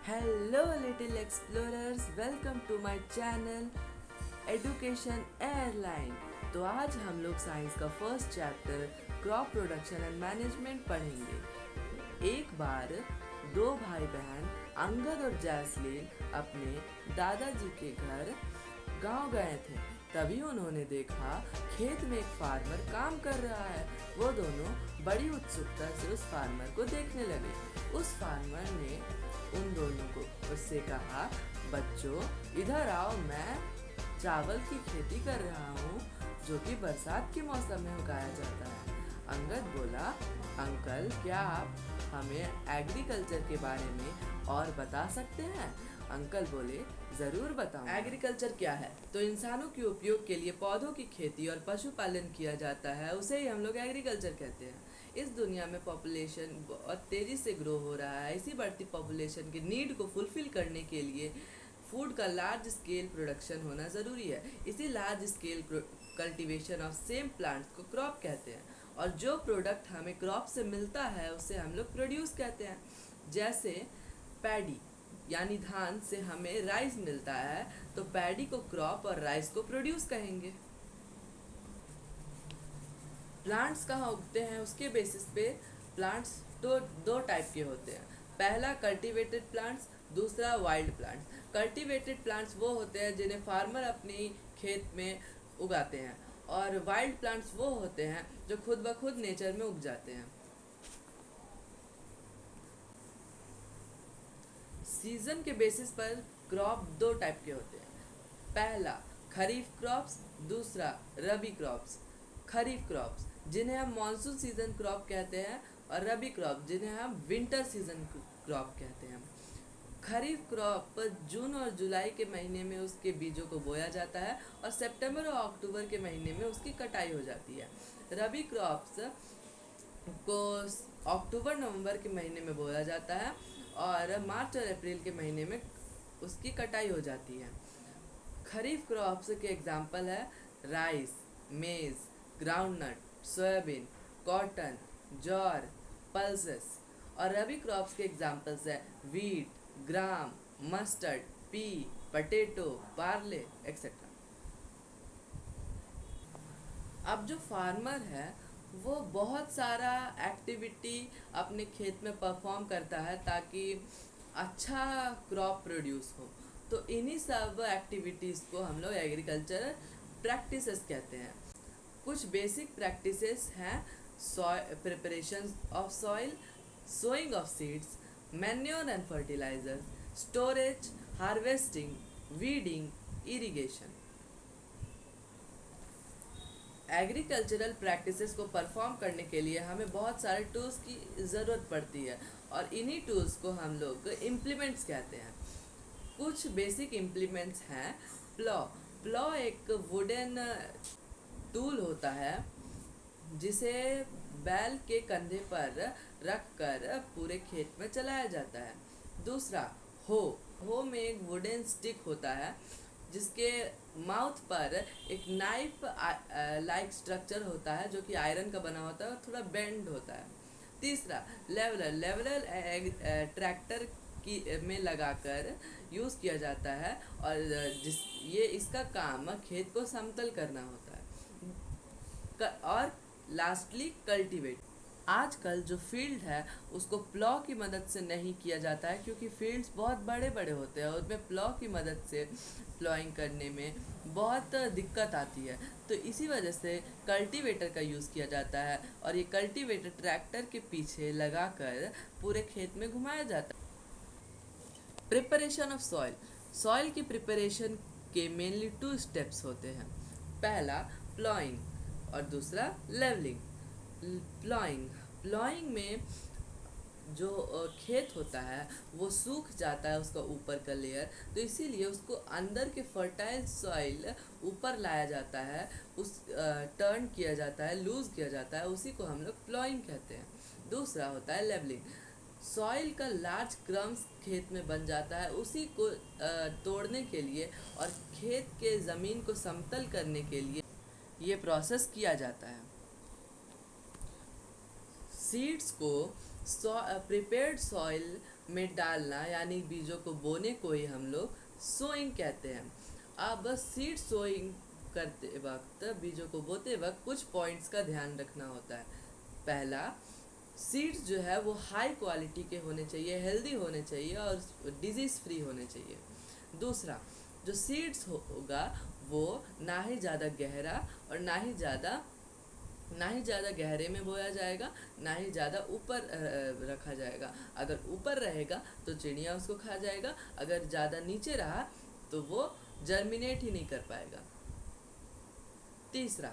Hello, little explorers. Welcome to my channel education airline. तो आज हम लोग साइंस का first chapter crop production and management पढ़ेंगे। एक बार दो भाई बहन अंगद और जैस्लीन अपने दादाजी के घर गांव गए थे। तभी उन्होंने देखा खेत में एक फार्मर काम कर रहा है। वो दोनों बड़ी उत्सुकता से उस फार्मर को देखने लगे। उस फार्मर ने उन दोनों को उससे कहा, बच्चों इधर आओ, मैं चावल की खेती कर रहा हूँ जो कि बरसात के मौसम में उगाया जाता है। अंगद बोला, अंकल क्या आप हमें एग्रीकल्चर के बारे में और बता सकते हैं? अंकल बोले, ज़रूर बताऊँ। एग्रीकल्चर क्या है? तो इंसानों के उपयोग के लिए पौधों की खेती और पशुपालन किया जाता है, उसे ही हम लोग एग्रीकल्चर कहते हैं। इस दुनिया में पॉपुलेशन बहुत तेज़ी से ग्रो हो रहा है। इसी बढ़ती पॉपुलेशन की नीड को फुलफ़िल करने के लिए फूड का लार्ज स्केल प्रोडक्शन होना ज़रूरी है। इसी large scale cultivation of same plants को क्रॉप कहते हैं, और जो प्रोडक्ट हमें क्रॉप से मिलता है उसे हम लोग प्रोड्यूस कहते हैं। जैसे पैडी यानी धान से हमें राइस मिलता है, तो पैडी को क्रॉप और राइस को प्रोड्यूस कहेंगे। प्लांट्स कहाँ उगते हैं उसके बेसिस पे प्लांट्स दो टाइप के होते हैं। पहला कल्टीवेटेड प्लांट्स, दूसरा वाइल्ड प्लांट्स। कल्टीवेटेड प्लांट्स वो होते हैं जिन्हें फार्मर अपनी खेत में उगाते हैं, और वाइल्ड प्लांट्स वो होते हैं जो खुद ब खुद नेचर में उग जाते हैं। सीजन के बेसिस पर क्रॉप दो टाइप के होते हैं। पहला खरीफ क्रॉप्स, दूसरा रबी क्रॉप्स। खरीफ क्रॉप्स जिन्हें हम मानसून सीजन क्रॉप कहते हैं, और रबी क्रॉप जिन्हें हम विंटर सीजन क्रॉप कहते हैं। खरीफ क्रॉप जून और जुलाई के महीने में उसके बीजों को बोया जाता है, और सितंबर और अक्टूबर के महीने में उसकी कटाई हो जाती है। रबी क्रॉप्स को अक्टूबर नवंबर के महीने में बोया जाता है, और मार्च और अप्रैल के महीने में उसकी कटाई हो जाती है। खरीफ क्रॉप्स के एग्जाम्पल है rice, maize, groundnut, soybean, cotton, jowar, pulses. और रबी क्रॉप्स के एग्जाम्पल्स है wheat, gram, mustard, pea, potato, barley etcetera. अब जो फार्मर है वो बहुत सारा एक्टिविटी अपने खेत में परफॉर्म करता है ताकि अच्छा क्रॉप प्रोड्यूस हो। तो इन्हीं सब एक्टिविटीज़ को हम लोग एग्रीकल्चर प्रैक्टिसेस कहते हैं। कुछ बेसिक प्रैक्टिसेस हैं preparation of soil, sowing of seeds, manure and fertilisers, storage, harvesting, weeding, irrigation. Agricultural practices को परफॉर्म करने के लिए हमें बहुत सारे टूल्स की ज़रूरत पड़ती है, और इन्हीं टूल्स को हम लोग इम्प्लीमेंट्स कहते हैं। कुछ बेसिक इम्प्लीमेंट्स हैं प्लॉ। प्लॉ एक वुडन टूल होता है जिसे बैल के कंधे पर रख कर पूरे खेत में चलाया जाता है। दूसरा हो में एक वुडन स्टिक होता है जिसके माउथ पर एक नाइफ लाइक स्ट्रक्चर होता है जो कि आयरन का बना होता है और थोड़ा बेंड होता है। तीसरा लेवलर ट्रैक्टर की में लगाकर यूज़ किया जाता है, और इसका काम खेत को समतल करना होता है। और लास्टली कल्टीवेट। आजकल जो फील्ड है उसको प्लॉ की मदद से नहीं किया जाता है, क्योंकि फील्ड्स बहुत बड़े बड़े होते हैं और उनमें प्लॉ की मदद से प्लॉइंग करने में बहुत दिक्कत आती है। तो इसी वजह से कल्टीवेटर का यूज़ किया जाता है, और ये कल्टीवेटर ट्रैक्टर के पीछे लगाकर पूरे खेत में घुमाया जाता है। Preparation of soil. सॉइल की प्रिपरेशन के मेनली 2 स्टेप्स होते हैं। पहला प्लॉइंग और दूसरा लेवलिंग। प्लॉइंग में जो खेत होता है वो सूख जाता है, उसका ऊपर का लेयर, तो इसीलिए उसको अंदर के फर्टाइल सॉइल ऊपर लाया जाता है, उस टर्न किया जाता है, लूज़ किया जाता है, उसी को हम लोग प्लॉइंग कहते हैं। दूसरा होता है लेवलिंग। सॉइल का लार्ज क्रम्स खेत में बन जाता है, उसी को तोड़ने के लिए और खेत के ज़मीन को समतल करने के लिए ये प्रोसेस किया जाता है। सीड्स को प्रिपेयर्ड सॉइल में डालना यानी बीजों को बोने को ही हम लोग सोइंग कहते हैं। अब सीड सोइंग करते वक्त, बीजों को बोते वक्त कुछ पॉइंट्स का ध्यान रखना होता है। पहला, सीड्स जो है वो हाई क्वालिटी के होने चाहिए, हेल्दी होने चाहिए और डिजीज़ फ्री होने चाहिए। दूसरा, जो सीड्स होगा वो ना ही ज़्यादा गहरा और ना ही ज़्यादा गहरे में बोया जाएगा, ना ही ज़्यादा ऊपर रखा जाएगा। अगर ऊपर रहेगा तो चिड़िया उसको खा जाएगा, अगर ज़्यादा नीचे रहा तो वो जर्मिनेट ही नहीं कर पाएगा। तीसरा,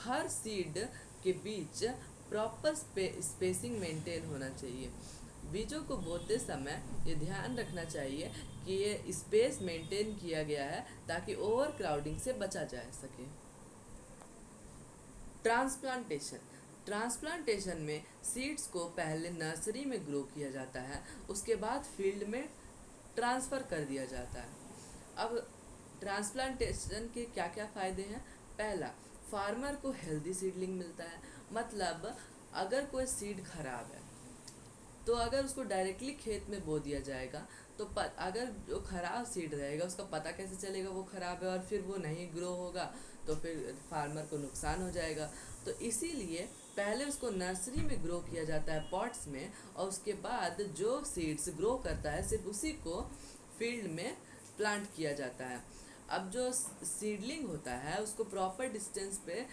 हर सीड के बीच प्रॉपर स्पेसिंग मेंटेन होना चाहिए। बीजों को बोते समय ये ध्यान रखना चाहिए कि ये स्पेस मेंटेन किया गया है ताकि ओवर क्राउडिंग से बचा जा सके। ट्रांसप्लांटेशन में सीड्स को पहले नर्सरी में ग्रो किया जाता है, उसके बाद फील्ड में ट्रांसफ़र कर दिया जाता है। अब ट्रांसप्लांटेशन के क्या क्या फ़ायदे हैं? पहला, फार्मर को हेल्दी सीडलिंग मिलता है। मतलब अगर कोई सीड खराब है तो अगर उसको डायरेक्टली खेत में बो दिया जाएगा तो अगर जो खराब सीड रहेगा उसका पता कैसे चलेगा वो खराब है, और फिर वो नहीं ग्रो होगा तो फिर फार्मर को नुकसान हो जाएगा। तो इसीलिए पहले उसको नर्सरी में ग्रो किया जाता है पॉट्स में, और उसके बाद जो सीड्स ग्रो करता है सिर्फ उसी को फील्ड में प्लांट किया जाता है। अब जो सीडलिंग होता है उसको प्रॉपर डिस्टेंस पे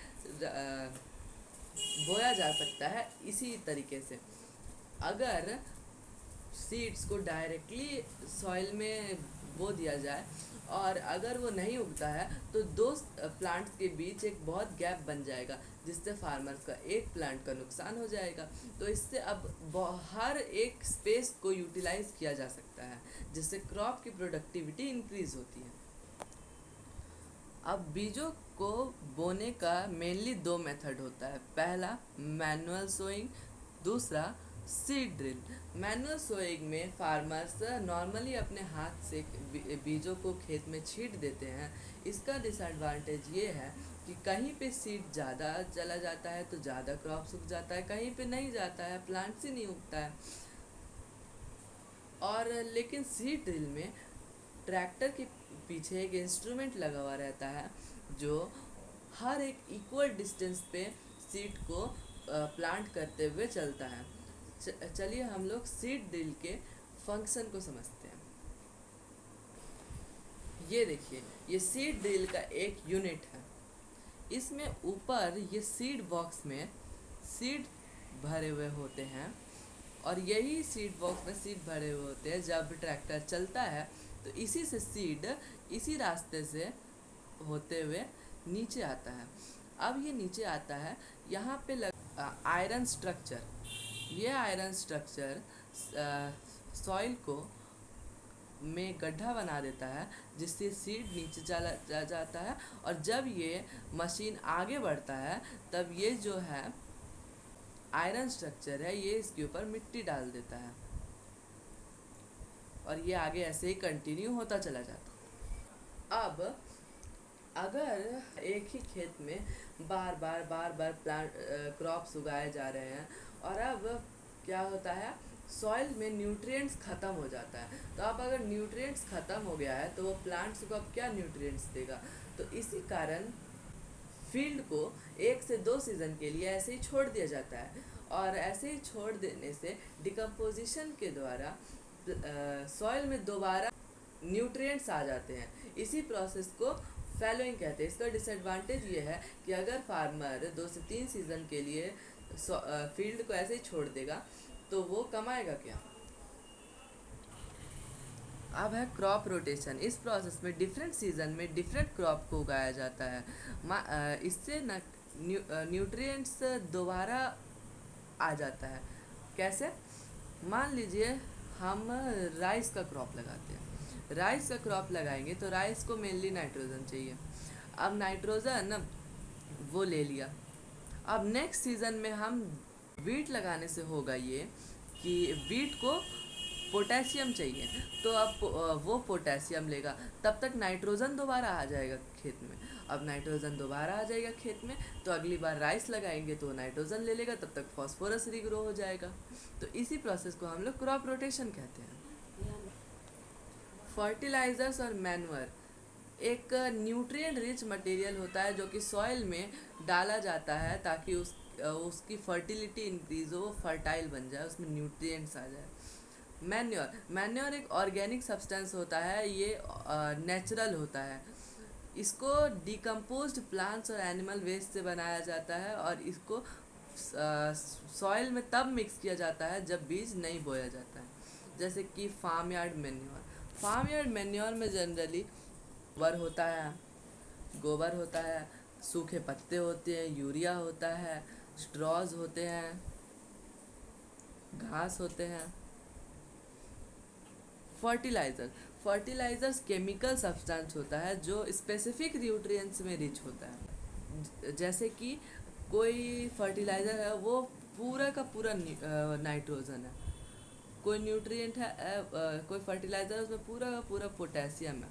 बोया जा सकता है। इसी तरीके से अगर सीड्स को डायरेक्टली सॉइल में बो दिया जाए और अगर वो नहीं उगता है तो दो प्लांट्स के बीच एक बहुत गैप बन जाएगा, जिससे फार्मर्स का एक प्लांट का नुकसान हो जाएगा। तो इससे अब हर एक स्पेस को यूटिलाइज किया जा सकता है, जिससे क्रॉप की प्रोडक्टिविटी इंक्रीज होती है। अब बीजों को बोने का मेनली दो मेथड होता है। पहला, मैनुअल सोइंग, दूसरा सीड ड्रिल। मैनुअल सोइंग में फार्मर्स नॉर्मली अपने हाथ से बीजों को खेत में छींट देते हैं। इसका डिसएडवांटेज ये है कि कहीं पे सीड ज़्यादा चला जाता है तो ज़्यादा क्रॉप सूख जाता है, कहीं पे नहीं जाता है, प्लांट्स ही नहीं उगता है। और लेकिन सीड ड्रिल में ट्रैक्टर के पीछे एक इंस्ट्रूमेंट लगा हुआ रहता है जो हर एक इक्वल डिस्टेंस पे सीड को प्लांट करते हुए चलता है। चलिए हम लोग सीड ड्रिल के फंक्शन को समझते हैं। ये देखिए, ये सीड ड्रिल का एक यूनिट है। इसमें ऊपर ये सीड बॉक्स में सीड भरे हुए होते हैं, और यही सीड बॉक्स में सीड भरे हुए होते हैं। जब ट्रैक्टर चलता है तो इसी से सीड इसी रास्ते से होते हुए नीचे आता है। अब ये नीचे आता है, यहाँ पे आयरन स्ट्रक्चर। ये आयरन स्ट्रक्चर सॉइल को में गड्ढा बना देता है, जिससे सीड नीचे चला जाता है। और जब ये मशीन आगे बढ़ता है तब ये जो है आयरन स्ट्रक्चर है ये इसके ऊपर मिट्टी डाल देता है, और ये आगे ऐसे ही कंटिन्यू होता चला जाता है। अब अगर एक ही खेत में बार बार प्लांट क्रॉप्स उगाए जा रहे हैं, और अब क्या होता है, सॉइल में न्यूट्रिएंट्स ख़त्म हो जाता है। तो अब अगर न्यूट्रिएंट्स ख़त्म हो गया है तो वो प्लांट्स को अब क्या न्यूट्रिएंट्स देगा? तो इसी कारण फील्ड को 1 से 2 सीज़न के लिए ऐसे ही छोड़ दिया जाता है, और ऐसे ही छोड़ देने से डिकम्पोजिशन के द्वारा सॉइल में दोबारा न्यूट्रिएंट्स आ जाते हैं। इसी प्रोसेस को फैलोइंग कहते हैं। इसका डिसएडवांटेज ये है कि अगर फार्मर 2 से 3 सीज़न के लिए फील्ड को ऐसे ही छोड़ देगा तो वो कमाएगा क्या? अब है क्रॉप रोटेशन। इस प्रोसेस में डिफरेंट सीज़न में डिफरेंट क्रॉप को उगाया जाता है। इससे न न्यूट्रिएंट्स दोबारा आ जाता है। कैसे? मान लीजिए हम राइस का क्रॉप लगाते हैं। राइस का क्रॉप लगाएंगे तो राइस को मेनली नाइट्रोजन चाहिए। अब नाइट्रोजन वो ले लिया। अब नेक्स्ट सीज़न में हम वीट लगाने से होगा ये कि वीट को पोटेशियम चाहिए, तो अब वो पोटेशियम लेगा, तब तक नाइट्रोजन दोबारा आ जाएगा खेत में। अब नाइट्रोजन दोबारा आ जाएगा खेत में, तो अगली बार राइस लगाएंगे तो नाइट्रोजन ले लेगा, तब तक फॉस्फोरस रिग्रो हो जाएगा। तो इसी प्रोसेस को हम लोग क्रॉप रोटेशन कहते हैं। फर्टिलाइजर्स और मैन्योर एक न्यूट्रिएंट रिच मटेरियल होता है जो कि सॉइल में डाला जाता है ताकि उसकी फर्टिलिटी इंक्रीज हो, वो फर्टाइल बन जाए, उसमें न्यूट्रिएंट्स आ जाए। मैन्योर एक ऑर्गेनिक सब्सटेंस होता है, ये नेचुरल होता है। इसको डिकम्पोज्ड प्लांट्स और एनिमल वेस्ट से बनाया जाता है और इसको सॉइल में तब मिक्स किया जाता है जब बीज नहीं बोया जाता है। जैसे कि फार्म यार्ड मैन्योर में जनरली गोबर होता है, सूखे पत्ते होते हैं, यूरिया होता है, स्ट्रॉज होते हैं, घास होते हैं। फर्टिलाइजर्स केमिकल सब्सटेंस होता है जो स्पेसिफिक न्यूट्रिएंट्स में रिच होता है। जैसे कि कोई फर्टिलाइज़र है वो पूरा का पूरा नाइट्रोजन है, कोई न्यूट्रिएंट है कोई फर्टिलाइज़र है उसमें पूरा का पूरा पोटेशियम है।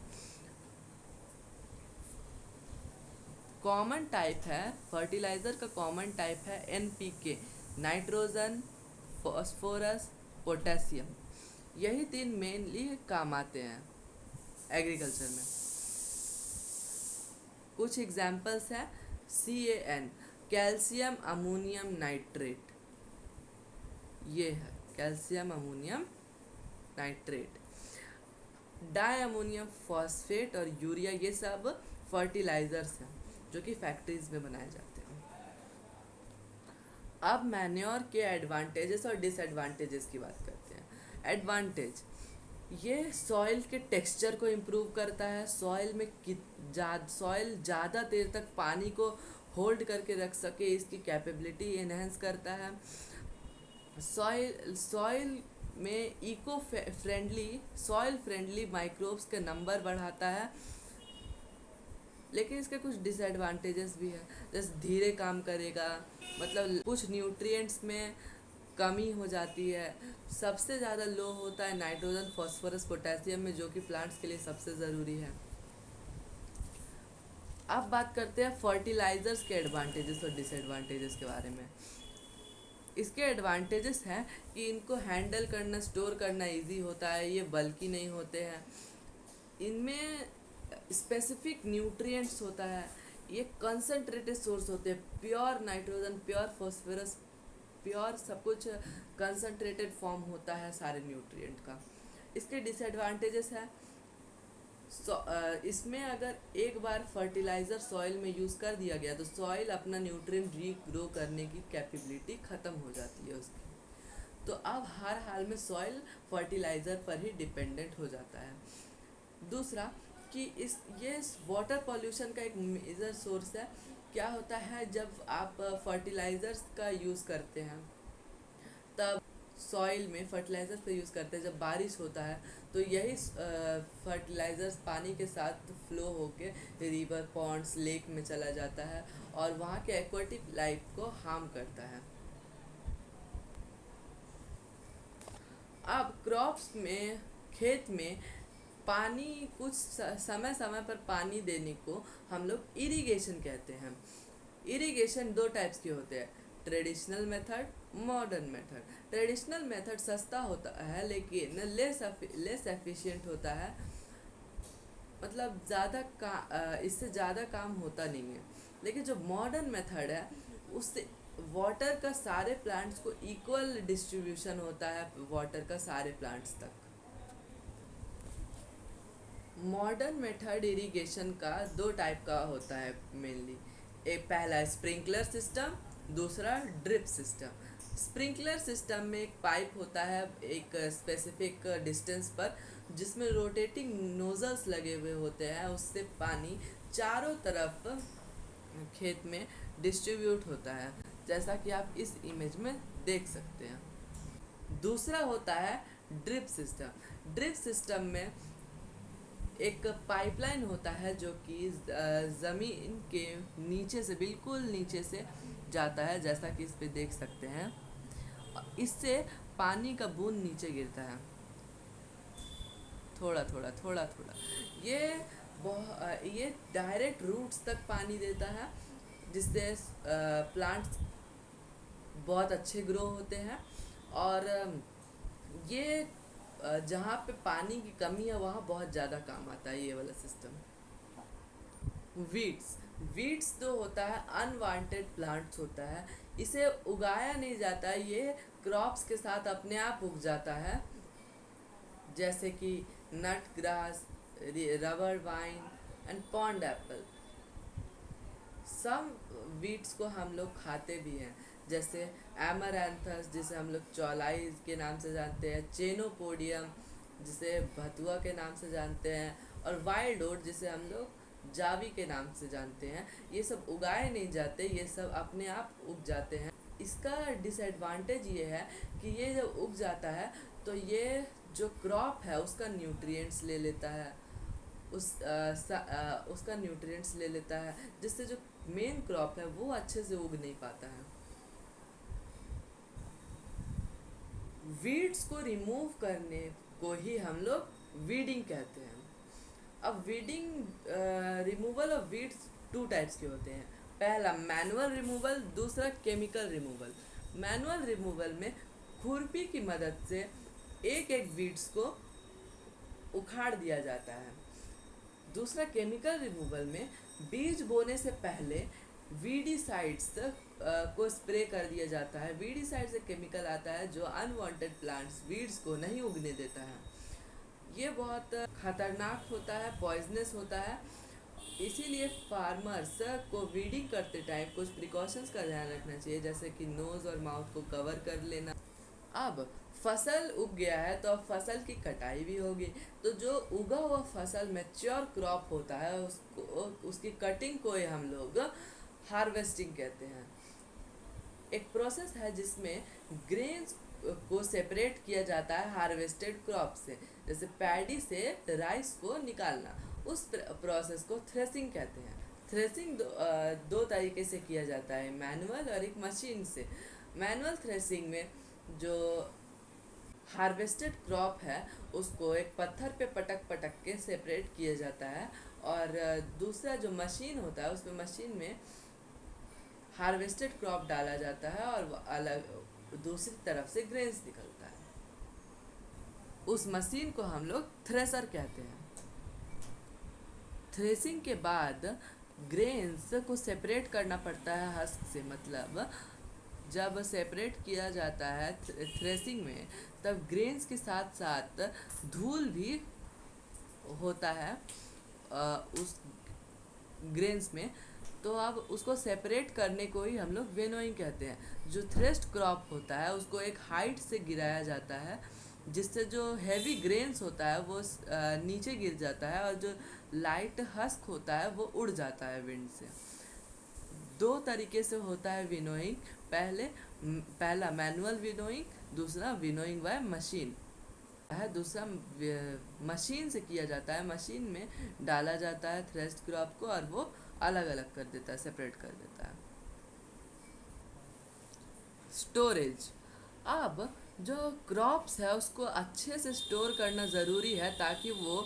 कॉमन टाइप है फर्टिलाइज़र का, कॉमन टाइप है NPK, नाइट्रोजन, फॉस्फोरस, पोटेशियम। यही तीन मेनली काम आते हैं एग्रीकल्चर में। कुछ एग्जाम्पल्स हैं CAN, कैल्शियम अमोनियम नाइट्रेट, ये है calcium ammonium nitrate. Di ammonium phosphate और यूरिया, ये सब फर्टिलाइजर्स हैं जो कि फैक्ट्रीज में बनाए जाते हैं। अब मैन्योर के एडवांटेजेस और डिसएडवांटेजेस की बात करते हैं। एडवांटेज, ये सॉइल के टेक्सचर को इम्प्रूव करता है, सॉइल ज़्यादा देर तक पानी को होल्ड करके रख सके इसकी कैपेबिलिटी एनहेंस करता है। सॉइल में सॉइल फ्रेंडली माइक्रोब्स के नंबर बढ़ाता है। लेकिन इसके कुछ डिसएडवांटेजेस भी है, जैसे धीरे काम करेगा, मतलब कुछ न्यूट्रिएंट्स में कमी हो जाती है। सबसे ज़्यादा लो होता है नाइट्रोजन, फॉस्फोरस, पोटेशियम में, जो कि प्लांट्स के लिए सबसे ज़रूरी है। अब बात करते हैं फर्टिलाइजर्स के एडवांटेजेस और डिसएडवांटेजेस के बारे में। इसके एडवांटेजेस हैं कि इनको हैंडल करना, स्टोर करना इजी होता है, ये बल्कि नहीं होते हैं, इनमें स्पेसिफिक न्यूट्रिएंट्स होता है, ये कंसंट्रेटेड सोर्स होते हैं, pure nitrogen, pure phosphorus, pure सब कुछ कंसंट्रेटेड फॉर्म होता है सारे न्यूट्रिएंट का। इसके डिसएडवांटेजेस है, इसमें अगर एक बार फर्टिलाइज़र सॉइल में यूज़ कर दिया गया तो सॉइल अपना न्यूट्रिएंट रीग्रो करने की कैपेबिलिटी ख़त्म हो जाती है उसकी। तो अब हर हाल में सॉइल फर्टिलाइज़र पर ही डिपेंडेंट हो जाता है। दूसरा कि ये वाटर पॉल्यूशन का एक मेजर सोर्स है। क्या होता है, जब आप फर्टिलाइज़र्स का यूज़ करते हैं तब सॉइल में फर्टिलाइज़र्स का यूज़ करते हैं, जब बारिश होता है तो यही फर्टिलाइज़र्स पानी के साथ फ्लो होके रिवर, पॉन्ड्स, लेक में चला जाता है और वहाँ के एक्वेटिक लाइफ को हार्म करता है। अब क्रॉप्स में, खेत में पानी, कुछ समय समय पर पानी देने को हम लोग इरिगेशन कहते हैं। इरिगेशन दो टाइप्स के होते हैं, traditional method, modern method. Traditional method सस्ता होता है लेकिन लेस एफिशिएंट होता है, मतलब इससे ज़्यादा काम होता नहीं है। लेकिन जो मॉडर्न मेथड है उससे वाटर का सारे प्लांट्स को इक्वल डिस्ट्रीब्यूशन होता है, वाटर का सारे प्लांट्स तक। मॉडर्न मेथड इरिगेशन का दो टाइप का होता है मेनली। एक पहला स्प्रिंकलर सिस्टम, दूसरा ड्रिप सिस्टम। स्प्रिंकलर सिस्टम में एक पाइप होता है एक स्पेसिफिक डिस्टेंस पर, जिसमें रोटेटिंग नोजल्स लगे हुए होते हैं, उससे पानी चारों तरफ खेत में डिस्ट्रीब्यूट होता है, जैसा कि आप इस इमेज में देख सकते हैं। दूसरा होता है ड्रिप सिस्टम। ड्रिप सिस्टम में एक पाइपलाइन होता है जो कि ज़मीन के नीचे से, बिल्कुल नीचे से जाता है, जैसा कि इस पे देख सकते हैं। इससे पानी का बूंद नीचे गिरता है। थोड़ा थोड़ा थोड़ा थोड़ा। ये ये डायरेक्ट रूट्स तक पानी देता है, जिससे प्लांट्स बहुत अच्छे ग्रो होते हैं। और ये जहाँ पे पानी की कमी है वहाँ बहुत ज़्यादा काम आता है ये वाला सिस्टम। वीड्स, वीड्स तो होता है अनवांटेड प्लांट्स होता है, इसे उगाया नहीं जाता, ये क्रॉप्स के साथ अपने आप उग जाता है, जैसे कि nut grass, rubber vine and pond apple. Some weeds को हम लोग खाते भी हैं, जैसे एमरैंथस जिसे हम लोग चौलाई के नाम से जानते हैं, चेनोपोडियम जिसे भतुआ के नाम से जानते हैं, और वाइल्ड ओट जिसे हम लोग जावी के नाम से जानते हैं। ये सब उगाए नहीं जाते, ये सब अपने आप उग जाते हैं। इसका डिसएडवांटेज ये है कि ये जब उग जाता है तो ये जो क्रॉप है उसका न्यूट्रिएंट्स ले लेता है, उसका न्यूट्रिएंट्स ले लेता है, जिससे जो मेन क्रॉप है वो अच्छे से उग नहीं पाता है। वीड्स को रिमूव करने को ही हम लोग वीडिंग कहते हैं। अब weeding removal of weeds two types के होते हैं। पहला मैनुअल रिमूवल, दूसरा केमिकल रिमूवल। मैनुअल रिमूवल में खुरपी की मदद से एक एक वीड्स को उखाड़ दिया जाता है। दूसरा केमिकल रिमूवल में बीज बोने से पहले वीडीसाइड्स को स्प्रे कर दिया जाता है। वीडीसाइड से केमिकल आता है जो अनवांटेड प्लांट्स वीड्स को नहीं उगने देता है। ये बहुत खतरनाक होता है, पॉइजनस होता है, इसीलिए फार्मर्स को वीडिंग करते टाइम कुछ प्रिकॉशंस का ध्यान रखना चाहिए, जैसे कि नोज़ और माउथ को कवर कर लेना। अब फसल उग गया है तो अब फसल की कटाई भी होगी, तो जो उगा हुआ फसल मैच्योर क्रॉप होता है उसको, उसकी कटिंग को ही हम लोग हार्वेस्टिंग कहते हैं। एक प्रोसेस है जिसमें ग्रेन्स को सेपरेट किया जाता है हार्वेस्टेड क्रॉप से, जैसे पैडी से राइस को निकालना, उस प्रोसेस को थ्रेसिंग कहते हैं। थ्रेसिंग दो तरीके से किया जाता है, मैनुअल और एक मशीन से। मैनुअल थ्रेसिंग में जो हार्वेस्टेड क्रॉप है उसको एक पत्थर पे पटक पटक के सेपरेट किया जाता है, और दूसरा जो मशीन होता है उसमें मशीन में हार्वेस्टेड क्रॉप डाला जाता है और वो अलग दूसरी तरफ से ग्रेन्स निकलता है। उस मशीन को हम लोग थ्रेसर कहते हैं। थ्रेसिंग के बाद ग्रेन्स को सेपरेट करना पड़ता है हस्क से, मतलब जब सेपरेट किया जाता है थ्रेसिंग में तब ग्रेन्स के साथ साथ धूल भी होता है उस ग्रेन्स में, तो अब उसको सेपरेट करने को ही हम लोग विनोइंग कहते हैं। जो थ्रेस्ड क्रॉप होता है उसको एक हाइट से गिराया जाता है, जिससे जो हैवी ग्रेन्स होता है वो नीचे गिर जाता है, और जो लाइट हस्क होता है वो उड़ जाता है विंड से। दो तरीके से होता है विनोइंग, पहला मैनुअल विनोइंग, दूसरा विनोइंग बाय मशीन है। दूसरा मशीन से किया जाता है, मशीन में डाला जाता है थ्रेस्ड क्रॉप को और वो अलग अलग कर देता है, सेपरेट कर देता है। स्टोरेज, अब जो क्रॉप्स है उसको अच्छे से स्टोर करना ज़रूरी है ताकि वो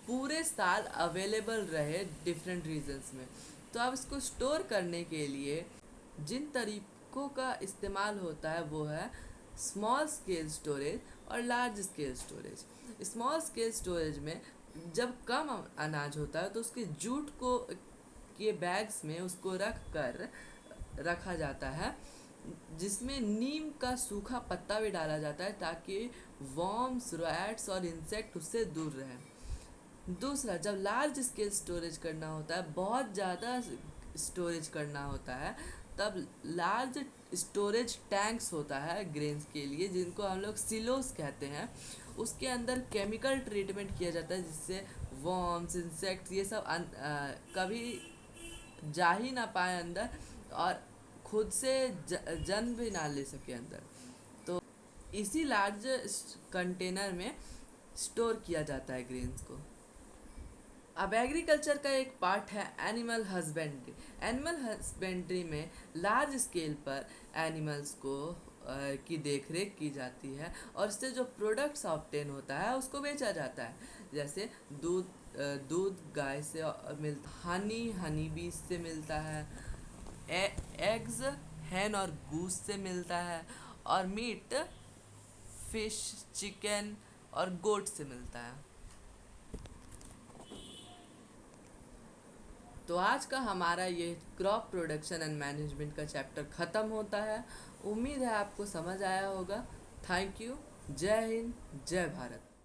पूरे साल अवेलेबल रहे डिफरेंट रीजन्स में। तो अब इसको स्टोर करने के लिए जिन तरीकों का इस्तेमाल होता है वो है स्मॉल स्केल स्टोरेज और large scale storage. Small scale storage में जब कम अनाज होता है तो उसके जूट को के बैग्स में उसको रखा जाता है, जिसमें नीम का सूखा पत्ता भी डाला जाता है ताकि वॉर्म्स, रैट्स और इंसेक्ट उससे दूर रहें। दूसरा, जब लार्ज स्केल स्टोरेज करना होता है, बहुत ज़्यादा स्टोरेज करना होता है, तब लार्ज स्टोरेज टैंक्स होता है ग्रेन्स के लिए, जिनको हम लोग सिलोस कहते हैं। उसके अंदर केमिकल ट्रीटमेंट किया जाता है जिससे वॉर्म्स, इंसेक्ट्स ये सब कभी जा ही ना पाए अंदर और खुद से जन्म भी ना ले सके अंदर। तो इसी लार्ज कंटेनर में स्टोर किया जाता है ग्रेन्स को। अब एग्रीकल्चर का एक पार्ट है एनिमल हस्बेंड्री। एनिमल हस्बेंड्री में लार्ज स्केल पर एनिमल्स को की देखरेख की जाती है और इससे जो प्रोडक्ट्स ऑब्टेन होता है उसको बेचा जाता है। जैसे दूध गाय से मिलता, हनी बीज से मिलता है, एग्स हैन और गूस से मिलता है, और मीट फिश, चिकन और गोट से मिलता है। तो आज का हमारा ये क्रॉप प्रोडक्शन एंड मैनेजमेंट का चैप्टर ख़त्म होता है। उम्मीद है आपको समझ आया होगा। Thank you. जय हिंद, जय भारत।